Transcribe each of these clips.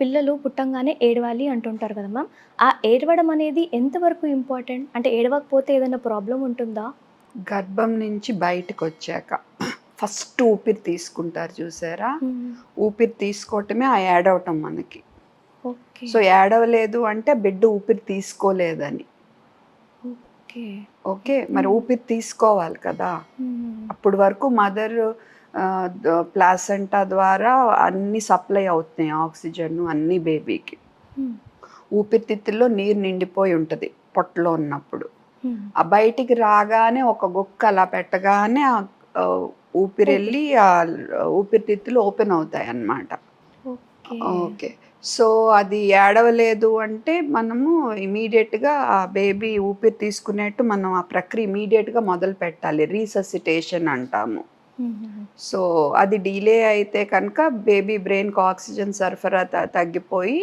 పిల్లలు పుట్టంగానే ఏడవాలి అంటుంటారు కదా మ్యామ్. ఆ ఏడవడం అనేది ఎంతవరకు ఇంపార్టెంట్? అంటే ఏడవకపోతే ఏదైనా ప్రాబ్లమ్ ఉంటుందా? గర్భం నుంచి బయటకొచ్చాక ఫస్ట్ ఊపిరి తీసుకుంటారు చూసారా? హ్మ్. ఊపిరి తీసుకోవటమే ఆ ఏడవటం మనకి. ఓకే. సో, ఏడవలేదు అంటే బిడ్డ ఊపిరి తీసుకోలేదని. ఓకే. ఓకే. మరి హ్మ్. ఊపిరి తీసుకోవాలి కదా! హ్మ్. అప్పటి వరకు మదర్ ప్లాసెంటా ద్వారా అన్నీ సప్లై అవుతున్నాయి. ఆక్సిజన్ అన్నీ బేబీకి. హ్మ్. ఊపిరితిత్తుల్లో నీరు నిండిపోయి ఉంటది పొట్టలో ఉన్నప్పుడు. హ్మ్. ఆ బయటికి రాగానే ఒక గుక్క అలా పెట్టగానే ఆహ్, ఊపిరి. ఊపిరెళ్ళి ఊపిరితిత్తులు ఓపెన్ అవుతాయన్నమాట. ఓకే. ఓకే. సో, అది ఏడవలేదు అంటే మనము ఇమ్మీడియేట్‌గా ఆ బేబీ ఊపిరి తీసుకునేట్టు మనం ఆ ప్రక్రియ ఇమ్మీడియేట్‌గా మొదలుపెట్టాలి. రీససిటేషన్ అంటాము. హుహుహు. సో, అది డిలే అయితే కనుక బేబీ బ్రెయిన్‌కి ఆక్సిజన్ సరఫరా తగ్గిపోయి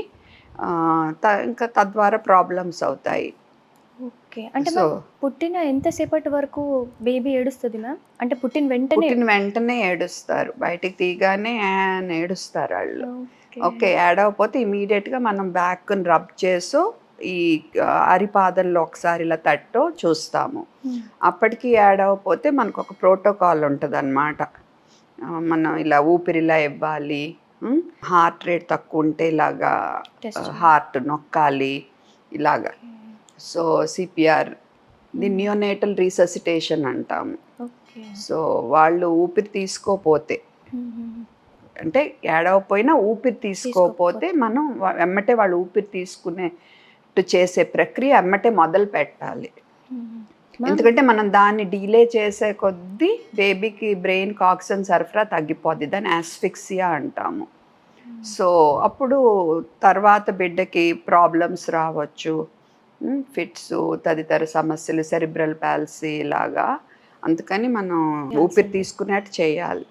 ఇంకా తద్వారా ప్రాబ్లమ్స్ అవుతాయి. ఓకే. అంటే సో, మ్యామ్ పుట్టిన ఎంత సేపటి వరకు బేబీ ఏడుస్తది మ్యామ్? అంటే పుట్టిన వెంటనే పుట్టిన వెంటనే ఏడుస్తారు. బయటికి తీయగానే అని ఏడుస్తారాళ్ళు. ఓకే. ఓకే. ఏడవకపోతే ఇమ్మీడియేట్‌గా మనం బ్యాక్‌ని రబ్ చేసో, ఈ అరిపాదంలో ఒకసారి ఇలా తట్టో చూస్తాము. హ్మ్. అప్పటికి ఏడవకపోతే మనకొక ప్రోటోకాల్ ఉంటదనమాట. మనం ఇలా ఊపిరి ఇలా ఇవ్వాలి. హ్మ్. హార్ట్ రేట్ తక్కువుంటే ఇలాగా టెస్ట్ చేయాలి. హార్ట్ నొక్కాలి. ఇలాగా. ఓకే. సో, సిపిఆర్ దీన్ని హ్మ్. నియోనేటల్ రిససిటేషన్ అంటాము. ఓకే. సో, వాళ్ళు ఊపిరి తీసుకోపోతే హుహుహు. అంటే ఏడవకపోయినా ఊపిరి తీసుకోపోతే తీసుకోకపోతే. మనం ఎమ్మటే వాళ్ళు ఊపిరి తీసుకునేట్టు చేసే ప్రక్రియ ఎమ్మటే మొదలు పెట్టాలి. హుహు. మ్యామ్ ఎందుకంటే మనం దాన్ని డిలే చేసే కొద్దీ బేబీకి బ్రెయిన్‌కి ఆక్సిజన్ సరఫరా తగ్గిపోద్ది. దాన్ని యాస్ఫిక్సియా అంటాము. హ్మ్. సో, అప్పుడు తర్వాత బిడ్డకి ప్రాబ్లమ్స్ రావచ్చు. ఫిట్సు, తదితర సమస్యలు, సెరిబ్రల్ పాల్సీ ఇలాగా. అందుకని మనం ఊపిరి చేయాల్సిందే. తీసుకునేట్టు చేయాలి.